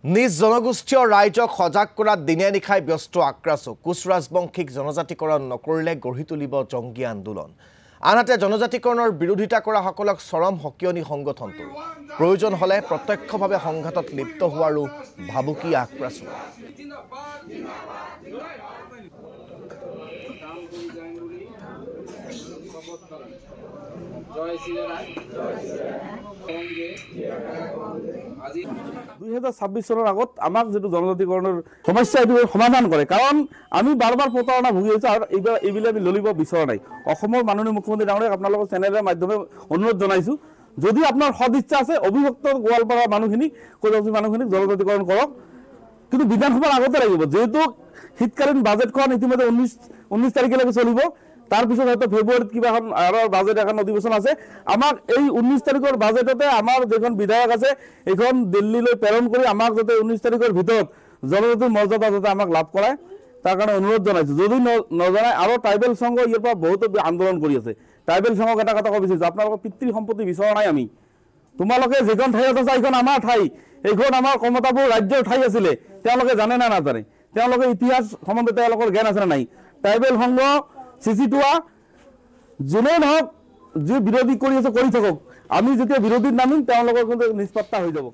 নিজ জনগোষ্ঠীয় ৰাইজক সজাগ কৰাত দিনে নিশাই ব্যস্ত আক্ৰাছো কোচ ৰাজবংশীক জনজাতিকৰণ নকৰিলে গঢ়ি তুলিব জংগী আন্দোলন আনহাতে জনজাতিকৰণৰ বিৰোধিতা কৰা সকলক চৰম হকিয়নি সংগঠনটো প্ৰয়োজন হলে প্ৰত্যক্ষভাৱে সংঘাতত লিপ্ত হোৱাৰো ভাবুকি আক্ৰাছো জয় শ্ৰীৰাম আজি 2026 চনৰ আগত আমাক যেটো জনজাতিকৰণৰ সমস্যা এটো সমাধান কৰে কাৰণ আমি বাৰবাৰ প্ৰতাৰণা ভুগি আছো আৰু এইবিলে আমি ললিব বিচৰা নাই অসমৰ মাননীয় মুখ্যমন্ত্ৰী ডাঙৰীয়াক আপোনালোকৰ চেনেলৰ মাধ্যমে অনুৰোধ জনাইছো যদি আপোনাৰ সদিচ্ছা আছে অভিযুক্ত গোৱালপাৰা মানুহখিনি কৈছে মানুহখিনি জনজাতিকৰণ কৰক কিন্তু বিধানসভাৰ আগতে লাগিব যেহেতু শীতকালীন বাজেটখন ইতিমধ্যে 19 তাৰিখলৈকে চলিব তার পিছত হয়তো ফেব্রুয়ারিত কিবা এখন আর বাজেট এখন অধিবেশন আছে আমাক এই 19 তারিখের বাজেটতে আমার যেখন বিধায়ক আছে এখন দিল্লীলৈ প্রেরণ করে আমাক যাতে 19 তারিখের ভিতর জনজাতির মর্যাদা যাতে আমাক লাভ করায় তার কারণে অনুরোধ জানাইছো যদি নজনায় আর ট্রাইবেল সংঘ ইয়ার পর বহুত আন্দোলন করে আছে ট্রাইবেল সংঘক এটা কথা কব বিচাৰিছো আপোনালোকৰ পিতৃ সম্পত্তি বিচৰা নাই আমি তোমালোকে যেখন ঠাইত আছে এইখন আমাৰ ঠাই এইখন আমাৰ কমতাপুৰ ৰাজ্যৰ ঠাই আছিলে তেওঁলোকে জানে না নাজানে তেওঁলোকে ইতিহাস সম্বন্ধে তেওঁলোকৰ জ্ঞান আছে নাই ট্ৰাইবেল সংঘ সিসিটুয়া যোনে নহওক যে বিৰোধী কৰি আছে কৰি থাকক আমি যেতিয়া বিৰোধীত নামিম তেওঁলোকৰ কিন্তু নিষ্পত্তা হৈ যাব